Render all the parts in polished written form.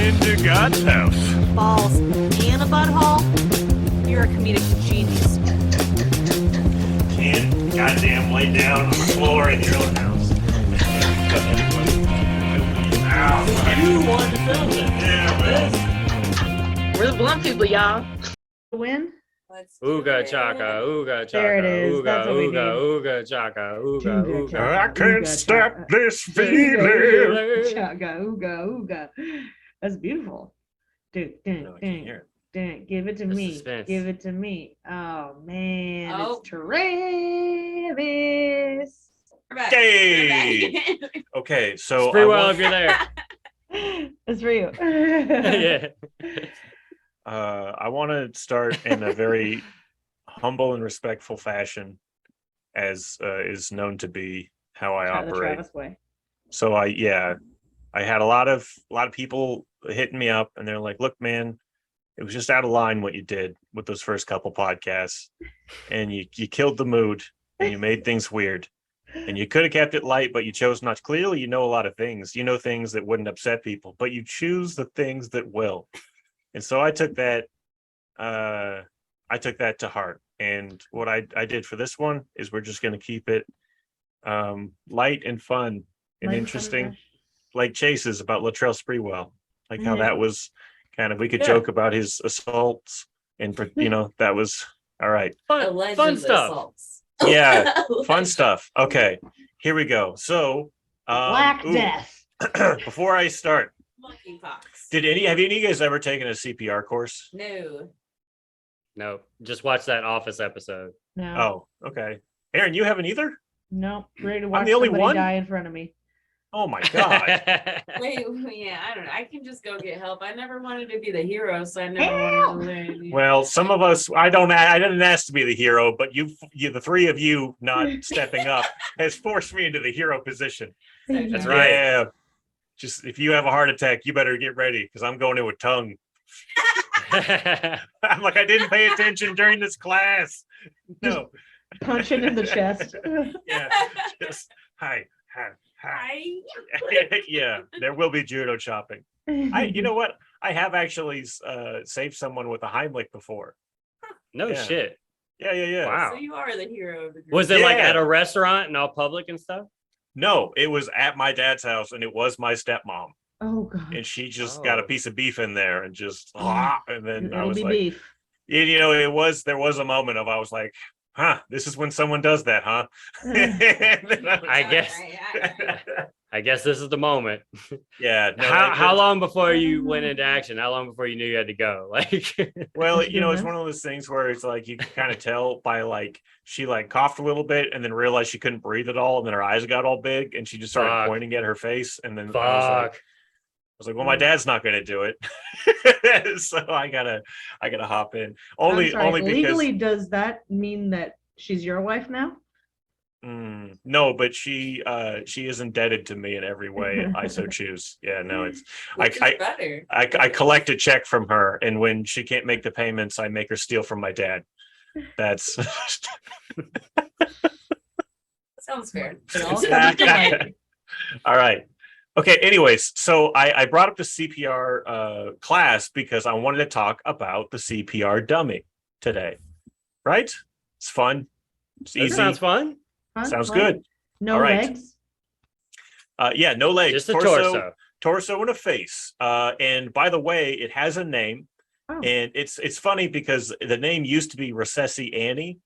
into God's house. Balls and a butthole. You're a comedic genius. Can't goddamn lay down on the floor in your own house. You want to film it. Yeah, well. We're the blunt people, y'all. Win? Ooga chaka, ooga chaka, There it is. ooga, That's what we ooga, need. ooga chaka, ooga, Ooga ooga. chaka. I can't Ooga stop chaka. this feeling. Chaga, ooga, ooga. That's beautiful. Dun, dun, No, I can't dun, hear it. dun. Give it to The me. suspense. Give it to me. Oh man, Oh. it's Travis. We're back. Hey. We're back. Okay, so Free I will want- if you're there. It's for you. Yeah. I want to start in a very humble and respectful fashion, as is known to be how I The operate. Travis way. So I had a lot of people hitting me up, and they're like, "Look, man, it was just out of line what you did with those first couple podcasts, and you killed the mood, and you made things weird, and you could have kept it light, but you chose not to. Clearly, you know a lot of things. You know things that wouldn't upset people, but you choose the things that will." And so I took that to heart. And what I did for this one is we're just going to keep it light and fun and Light interesting, fun, like Chase's about Latrell Sprewell, like how Mhm. that was kind of, we could Yeah. joke about his assaults, and that was all right. Fun Alleged stuff. assaults. Yeah, fun stuff. Okay, here we go. So Black Death. before I start, Monkeypox. have any of you guys ever taken a CPR course? No. No, just watch that Office episode. No. Oh, okay. Aaron, you haven't either? No. Ready to watch the only somebody one? die in front of me. Oh my god. Wait, yeah, I don't know. I can just go get help. I never wanted to be the hero, so I never wanted to learn. Well, some of us, I didn't ask to be the hero, but you, the three of you not stepping up has forced me into the hero position. That's right. Yeah. Just if you have a heart attack, you better get ready, because I'm going in with tongue. I'm like, I didn't pay attention during this class. No. Punching in the chest. Yeah. Just hi. Hi. Yeah, there will be judo chopping. You know what? I have actually saved someone with a Heimlich before. No Yeah. shit. Yeah. Wow. So you are the hero of the group. Was it like Yeah. at a restaurant and all public and stuff? No, it was at my dad's house, and it was my stepmom, Oh god. and she just got a Oh. piece of beef in there and just, and then I It'll was be like, beef. you know, there was a moment of, I was like, huh, this is when someone does that, huh? And then I was I like, guess. I guess this is the moment. yeah. No, How long before you went into action? How long before you knew you had to go? Like, Well, you know, it's Goodness. one of those things where it's like you can kind of tell by, like, she like coughed a little bit and then realized she couldn't breathe at all, and then her eyes got all big and she just started Fuck. pointing at her face, and then fuck. I was like, well, my dad's not going to do it, so I gotta hop in. Only I'm sorry, because legally, does that mean that she's your wife now? no, but she is indebted to me in every way I so choose. Yeah, no, it's Which is better. I collect a check from her, and when she can't make the payments, I make her steal from my dad. That's Sounds fair. It all comes to light. all right. Okay, anyways, so I brought up the CPR class because I wanted to talk about the CPR dummy today. Right? It's fun. It's That easy. sounds fun. Huh? Sounds What? good. No All right. legs. Yeah, no legs. Just a torso. Torso and a face. And by the way, it has a name. Oh. And it's funny because the name used to be Resusci Annie.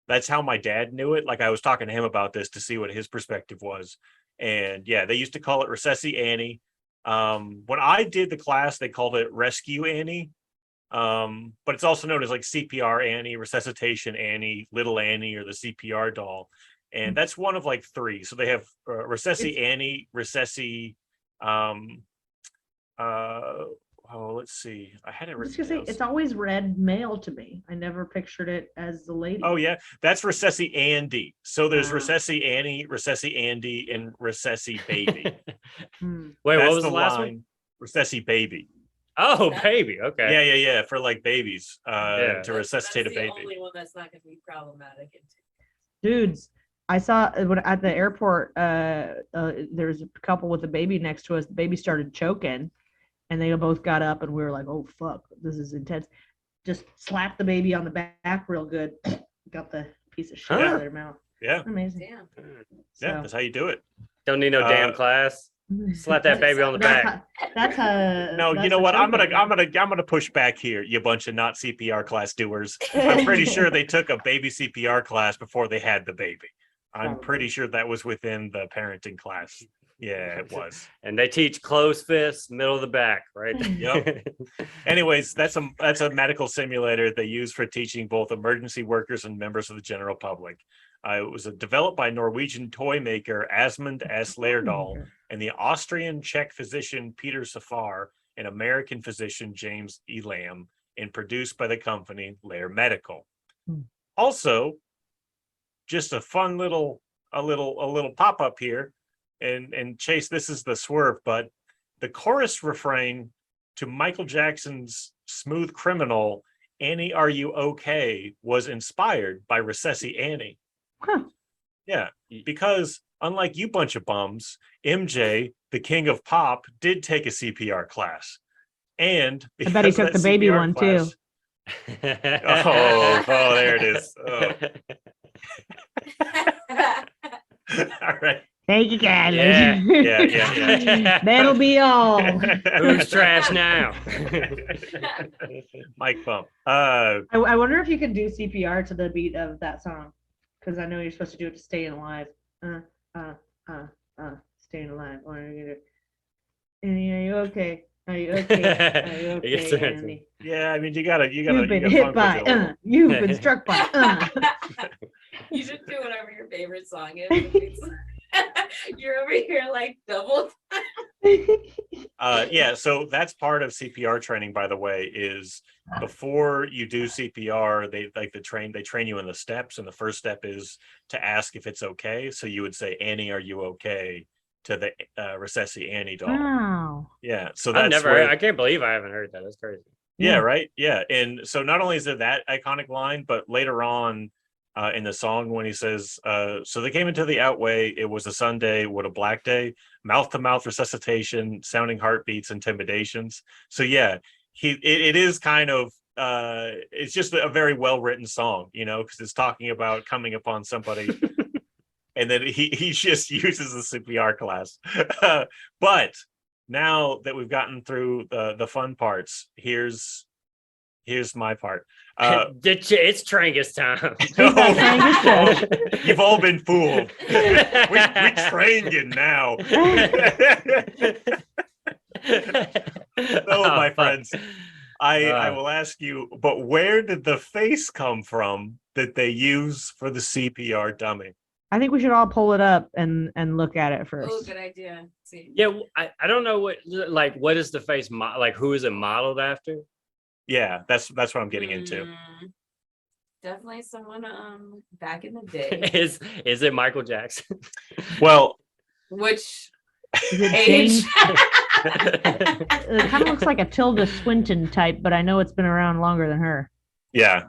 That's how my dad knew it. Like, I was talking to him about this to see what his perspective was. And yeah, they used to call it Resusci Annie. When I did the class, they called it Rescue Annie. But it's also known as like CPR Annie, Resuscitation Annie, Little Annie, or the CPR doll. And that's one of like three. So they have Resusci Annie, Resusci, let's see. I had it I was written just gonna down. say, it's always read male to me. I never pictured it as the lady. Oh yeah, that's Resusci Andy. So there's Ah. Resusci Annie, Resusci Andy, and Resusci Baby. Hmm. Wait, That's what was the last one? line. Resusci Baby. Oh, baby. Okay. Yeah. For like babies, Yeah. to resuscitate a That's baby. the only one that's not going to be problematic. Dudes, I saw at the airport, there's a couple with a baby next to us. The baby started choking, and they both got up, and we were like, "Oh fuck, this is intense." Just slapped the baby on the back real good. Got the piece of shit out of their mouth. Yeah. Amazing. Damn. Yeah, that's how you do it. Don't need no damn class. Slap that baby on the back. That's a No, you know what? I'm gonna push back here, you bunch of not CPR class doers. I'm pretty sure they took a baby CPR class before they had the baby. I'm pretty sure that was within the parenting class. Yeah, it was. And they teach closed fists, middle of the back, right? Yep. Anyways, that's a medical simulator they use for teaching both emergency workers and members of the general public. It was developed by Norwegian toy maker Asmund S. Lerdahl and the Austrian-Czech physician Peter Safar and American physician James E. Lamb, and produced by the company Lair Medical. Also, just a fun little pop-up here. And Chase, this is the swerve, but the chorus refrain to Michael Jackson's Smooth Criminal, Annie, Are You Okay, was inspired by Resusci Annie. Huh. Yeah, because unlike you bunch of bums, MJ, the king of pop, did take a CPR class. And I bet he took the baby CPR one class, too. Oh, there it is. Oh. All right. Thank you, guys. Yeah. That'll be all. Who's trash now? Mike Bump. I wonder if you can do CPR to the beat of that song, because I know you're supposed to do it to stay alive. Staying alive. What are you gonna do? Annie, are you okay? Are you okay? Are you Yes, okay, sir. Annie? Yeah, I mean, you gotta. You've been you hit gotta funk with it a by. little. You've been struck by. You should do whatever your favorite song is. You're over here like double. Yeah, so that's part of CPR training, by the way, is before you do CPR, they train you in the steps, and the first step is to ask if it's okay. So you would say, Annie, are you okay? To the Resusci Annie doll. Wow. Yeah. So that's I can't believe I haven't heard that. That's crazy. Yeah, right. Yeah. And so not only is there that iconic line, but later on in the song when he says, so they came into the outway, it was a Sunday, what a black day, mouth to mouth resuscitation, sounding heartbeats, intimidations. So yeah, it is kind of it's just a very well written song, because it's talking about coming upon somebody. And then he just uses the CPR class. But now that we've gotten through the fun parts, here's my part. It's Trangus time. You've all been fooled. we trained you now. So, my friends, I will ask you, but where did the face come from that they use for the CPR dummy? I think we should all pull it up and look at it first. Oh, good idea. See. Yeah, I don't know what is the face who is it modeled after? Yeah, that's what I'm getting into. Definitely someone back in the day. Is it Michael Jackson? Well, Which Is it age? It kind of looks like a Tilda Swinton type, but I know it's been around longer than her. yeah.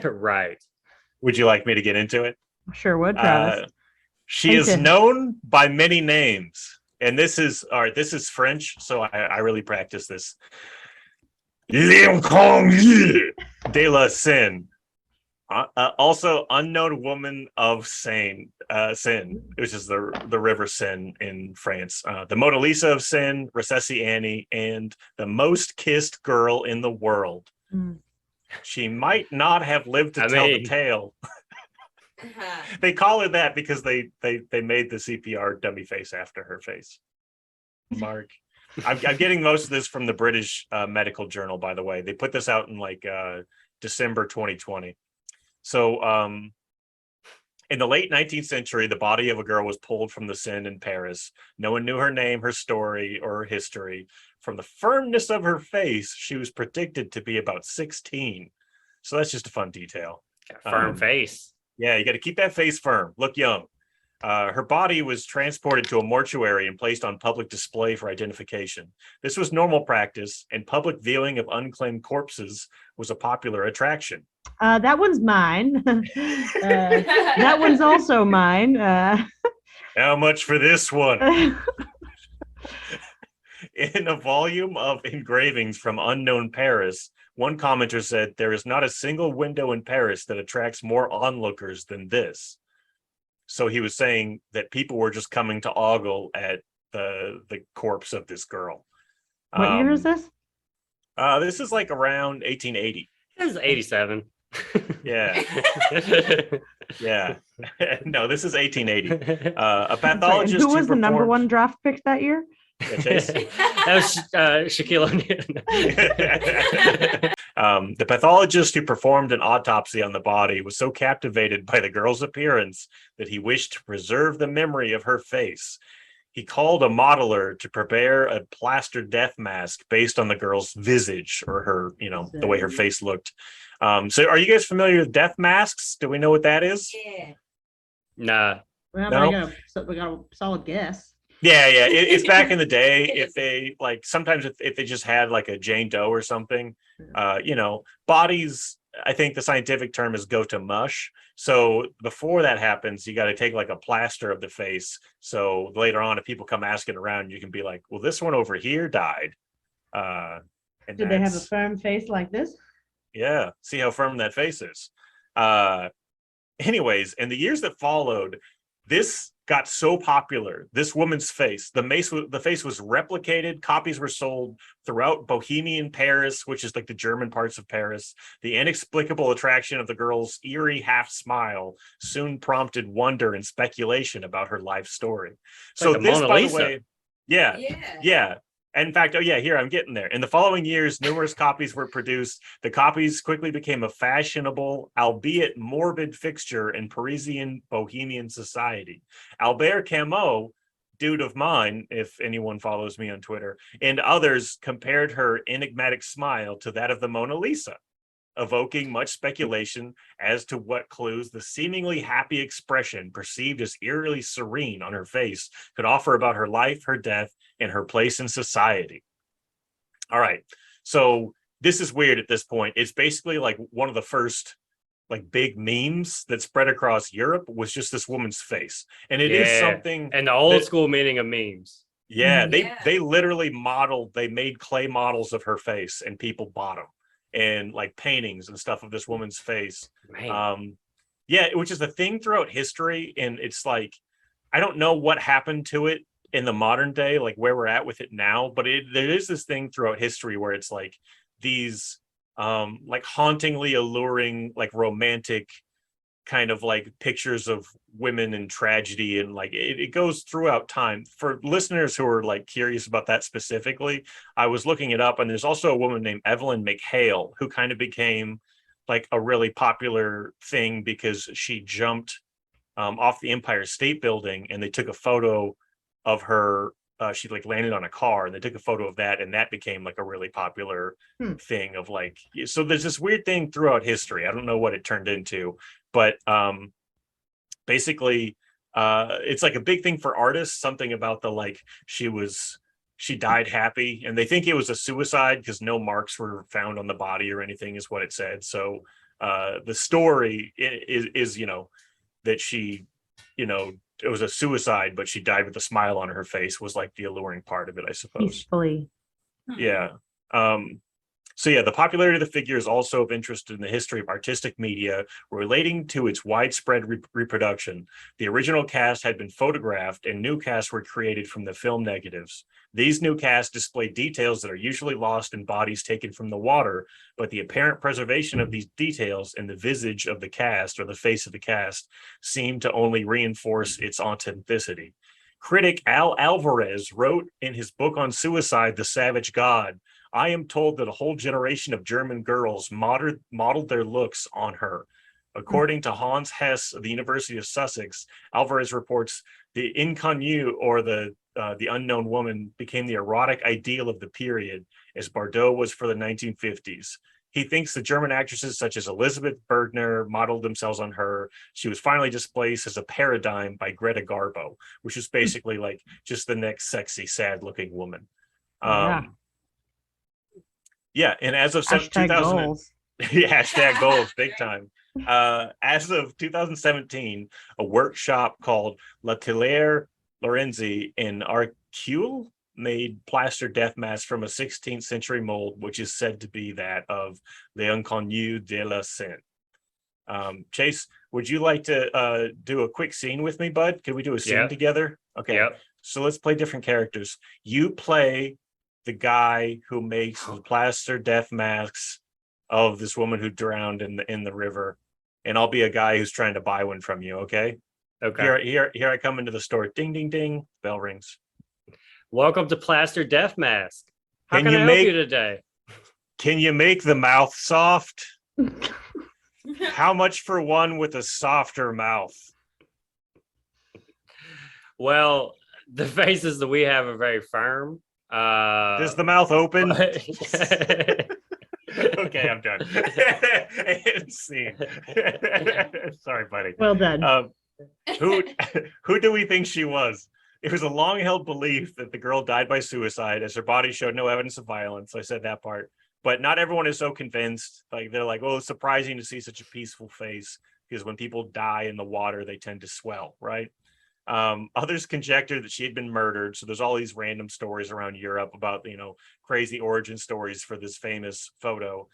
Right. Would you like me to get into it? Sure would, Travis. She is Listen. known by many names, and this is French, so I really practice this. L'inconnu de la Seine. Also, unknown woman of Seine, which is the river Seine in France. The Mona Lisa of Seine, Resusci Annie, and the most kissed girl in the world. Mm. She might not have lived to tell the tale. Uh-huh. They call her that because they made the CPR dummy face after her face. Mark, I'm getting most of this from the British Medical Journal, by the way. They put this out in December 2020. So in the late 19th century, the body of a girl was pulled from the Seine in Paris. No one knew her name, her story, or her history. From the firmness of her face, she was predicted to be about 16. So that's just a fun detail. Firm face. Yeah, you got to keep that face firm. Look young. Her body was transported to a mortuary and placed on public display for identification. This was normal practice, and public viewing of unclaimed corpses was a popular attraction. That one's mine. That one's also mine. How much for this one? In a volume of engravings from unknown Paris, one commenter said, "There is not a single window in Paris that attracts more onlookers than this." So he was saying that people were just coming to ogle at the corpse of this girl. What year is this? This is like around 1880. This is 87. Yeah. Yeah. No, this is 1880. A Sorry, and pathologist who was the number performed- one draft pick that year? Yeah, Chase. That was Shaquille O'Neal. The pathologist who performed an autopsy on the body was so captivated by the girl's appearance that he wished to preserve the memory of her face. He called a modeler to prepare a plaster death mask based on the girl's visage, or her, the way her face looked. So are you guys familiar with death masks? Do we know what that is? Yeah. Nah. Well, No? we got a solid guess. Yeah. It's back in the day. If they sometimes if they just had like a Jane Doe or something, bodies, I think the scientific term is go to mush. So before that happens, you got to take like a plaster of the face. So later on, if people come asking around, you can be like, well, this one over here died. And Did they have a that's- firm face like this? Yeah. See how firm that face is. Anyways, in the years that followed, this got so popular. This woman's face, the face was replicated. Copies were sold throughout Bohemian Paris, which is like the German parts of Paris. The inexplicable attraction of the girl's eerie half smile soon prompted wonder and speculation about her life story. So like the this, Mona by the Lisa. way, yeah. Yeah. In fact, here, I'm getting there. In the following years, numerous copies were produced. The copies quickly became a fashionable, albeit morbid, fixture in Parisian bohemian society. Albert Camus, dude of mine, if anyone follows me on Twitter, and others compared her enigmatic smile to that of the Mona Lisa, evoking much speculation as to what clues the seemingly happy expression, perceived as eerily serene on her face, could offer about her life, her death, and her place in society. All right. So this is weird at this point. It's basically like one of the first like big memes that spread across Europe was just this woman's face. And it is something. And the old that- school meaning of memes. Yeah, Yeah. they literally they made clay models of her face and people bought them, and like paintings and stuff of this woman's face. Man. Which is the thing throughout history. And it's like, I don't know what happened to it in the modern day, like where we're at with it now, but there is this thing throughout history where it's like these like hauntingly alluring, like romantic kind of like pictures of women in tragedy, and like it goes throughout time. For listeners who are like curious about that specifically, I was looking it up, and there's also a woman named Evelyn McHale who kind of became like a really popular thing because she jumped off the Empire State Building, and they took a photo of her. She like landed on a car, and they took a photo of that, and that became like a really popular thing of like. So there's this weird thing throughout history. I don't know what it turned into, but basically, it's like a big thing for artists. Something about the like she died happy, and they think it was a suicide because no marks were found on the body or anything, is what it said. So the story is that she, it was a suicide, but she died with a smile on her face, was like the alluring part of it, I suppose. Peacefully. Yeah. So the popularity of the figure is also of interest in the history of artistic media relating to its widespread reproduction. The original cast had been photographed, and new casts were created from the film negatives. These new casts display details that are usually lost in bodies taken from the water, but the apparent preservation of these details in the visage of the cast, or the face of the cast, seem to only reinforce its authenticity. Critic Al Alvarez wrote in his book on suicide, The Savage God, "I am told that a whole generation of German girls modeled their looks on her." According to Hans Hess of the University of Sussex, Alvarez reports the inconnue, or the unknown woman, became the erotic ideal of the period, as Bardot was for the 1950s. He thinks the German actresses such as Elizabeth Bergner modeled themselves on her. She was finally displaced as a paradigm by Greta Garbo, which is basically like just the next sexy, sad-looking woman. And as of Hashtag 2000, goals. hashtag goals, big time. As of 2017, a workshop called L'Atelier Lorenzi in Arcueil, made plaster death mask from a 16th century mold, which is said to be that of L'inconnu de la Seine. Chase, would you like to do a quick scene with me, bud? Can we do a scene Yep. together? Okay. Yep. So let's play different characters. You play the guy who makes the plaster death masks of this woman who drowned in the river, and I'll be a guy who's trying to buy one from you. Okay. Okay. Here I come into the store. Ding, ding, ding. Bell rings. Welcome to Plaster Death Mask. How Can can you I help make- you today? Can you make the mouth soft? How much for one with a softer mouth? Well, the faces that we have are very firm. Is the mouth open? but- Okay, I'm done. And scene. Sorry, buddy. Well done. Who do we think she was? It was a long-held belief that the girl died by suicide, as her body showed no evidence of violence. I said that part, but not everyone is so convinced. Like they're like, "Oh, it's surprising to see such a peaceful face," because when people die in the water, they tend to swell, right? Others conjecture that she had been murdered. So there's all these random stories around Europe about, crazy origin stories for this famous photo.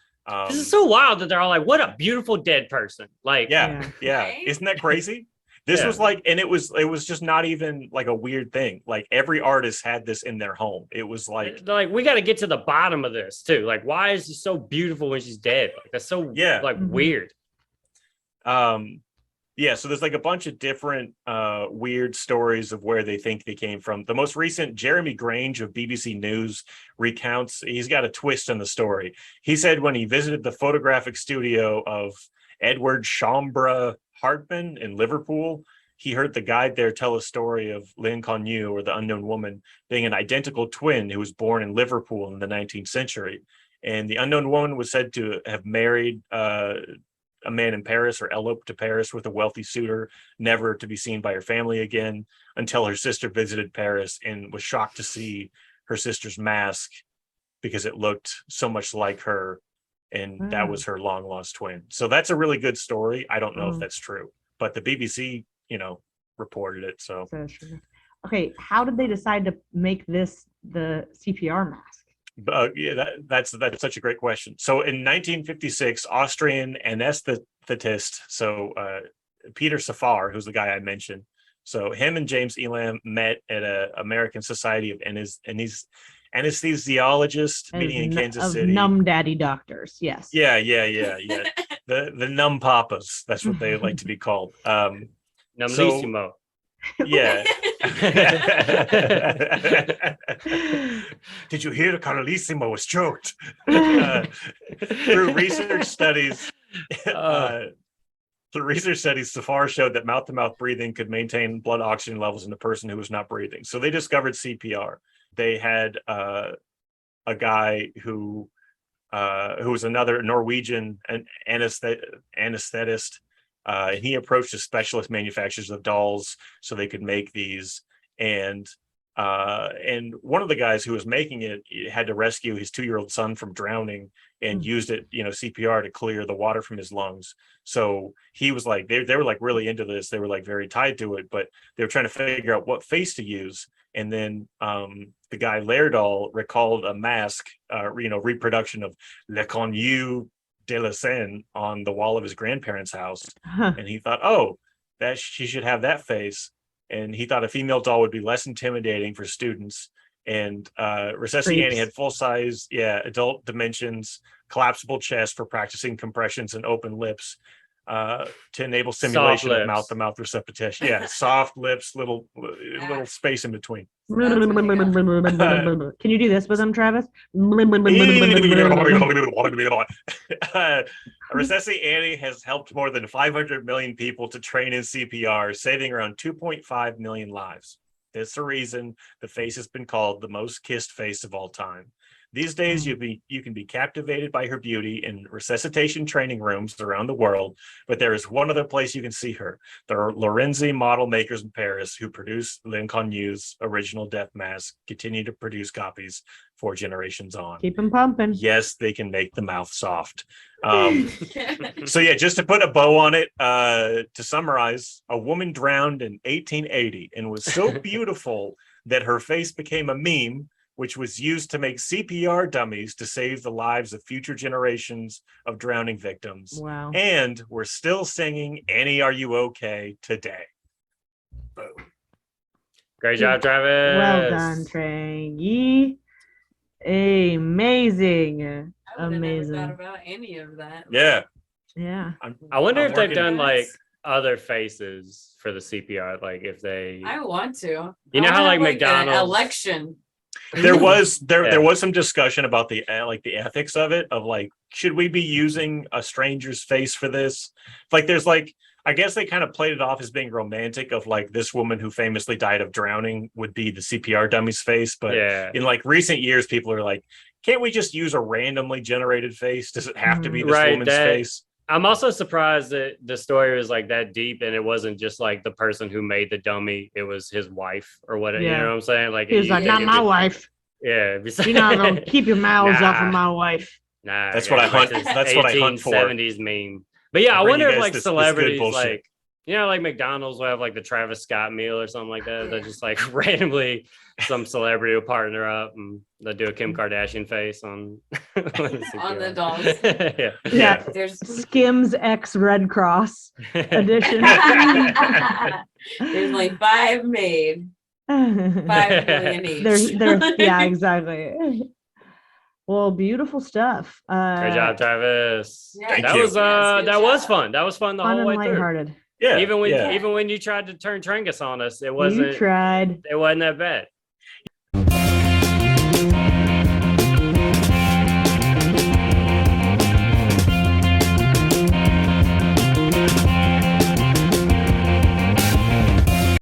This is so wild that they're all like, "What a beautiful dead person!" Like, Yeah. Right? Isn't that crazy? This Yeah. was like, and it was just not even like a weird thing. Like every artist had this in their home. It was like, they're like, we got to get to the bottom of this too. Like, why is she so beautiful when she's dead? Like, that's so Yeah. weird. Yeah, so there's like a bunch of different weird stories of where they think they came from. The most recent, Jeremy Grange of BBC News recounts, he's got a twist in the story. He said when he visited the photographic studio of Edward Chambra Hartman in Liverpool, he heard the guide there tell a story of L'Inconnue, or the unknown woman, being an identical twin who was born in Liverpool in the 19th century. And the unknown woman was said to have married a man in Paris, or eloped to Paris with a wealthy suitor, never to be seen by her family again, until her sister visited Paris and was shocked to see her sister's mask because it looked so much like her. And that was her long lost twin. So that's a really good story. I don't know if that's true, but the BBC, reported it. So Okay, how did they decide to make this the CPR mask? yeah, that's such a great question. So in 1956, Austrian anesthetist, so Peter Safar, who's the guy I mentioned, so him and James Elam met at a American Society of Anesthesiologists meeting in Kansas City. Numb daddy doctors, yes. Yeah. The numb papas, that's what they like to be called. Numbissimo. Yeah. Did you hear Carlissimo was choked? Through research studies, Safar showed that mouth-to-mouth breathing could maintain blood oxygen levels in the person who was not breathing. So they discovered CPR. They had a guy who was another Norwegian anesthetist. And he approached the specialist manufacturers of dolls so they could make these. And one of the guys who was making it had to rescue his 2-year-old son from drowning and used it, CPR to clear the water from his lungs. So he was like, they were like really into this. They were like very tied to it, but they were trying to figure out what face to use. And then the guy Laerdal recalled a mask, reproduction of L'Inconnue de la Seine on the wall of his grandparents' house. And he thought, oh, that she should have that face. And he thought a female doll would be less intimidating for students. And Resusci Annie had full-size, adult dimensions, collapsible chest for practicing compressions and open lips to enable simulation of mouth-to-mouth resuscitation. Yeah, soft lips, little space in betwun. Can you do this with them, Travis? Resusci Annie has helped more than 500 million people to train in CPR, saving around 2.5 million lives. That's the reason the face has been called the most kissed face of all time. These days, you can be captivated by her beauty in resuscitation training rooms around the world, but there is one other place you can see her: the Lorenzi model makers in Paris, who produce L'Inconnu's original death mask, continue to produce copies 4 generations on. Keep them pumping. Yes, they can make the mouth soft. So yeah, just to put a bow on it, to summarize, a woman drowned in 1880 and was so beautiful that her face became a meme, which was used to make CPR dummies to save the lives of future generations of drowning victims. Wow. And we're still singing Annie, Are You Okay today. Boom. Great job, Travis. Well done, Trey. Amazing. I would have never Amazing. thought about any of that. Yeah. Yeah. I wonder I'm if they've working- done like other faces for the CPR, like if they. I want to. You know I how, wanna like, have, an McDonald's- election. There was Yeah. some discussion about the ethics of it, of like, should we be using a stranger's face for this? Like, there's like, I guess they kind of played it off as being romantic, of like, this woman who famously died of drowning would be the CPR dummy's face. But Yeah. in like recent years, people are like, can't we just use a randomly generated face? Does it have to be this Right, woman's that- face? I'm also surprised that the story was like that deep and it wasn't just like the person who made the dummy, it was his wife or whatever. You Yeah. know what I'm saying? Like He was you like, think not it'd my be- wife. Yeah. You know, keep your mouths off Nah. of my wife. Nah, That's I what I gotta hunt- go back to that's what I hunt for. 1870s meme. But yeah, I I'll bring you wonder if guys like this good celebrities, bullshit. like, you know, like McDonald's will have like the Travis Scott meal or something like that. They'll just like randomly some celebrity will partner up and they'll do a Kim Kardashian face on On the dolls. yeah. Yeah. There's Skims X Red Cross edition. there's like 5 made. 5 million each. There's yeah, exactly. Well, beautiful stuff. Great job, Travis. Yeah, Thank you. yes, good That was job. fun. That was fun the Fun whole and way through. lighthearted. Yeah. Even when yeah. even when you tried to turn Trengus on us, it You wasn't tried. that bad.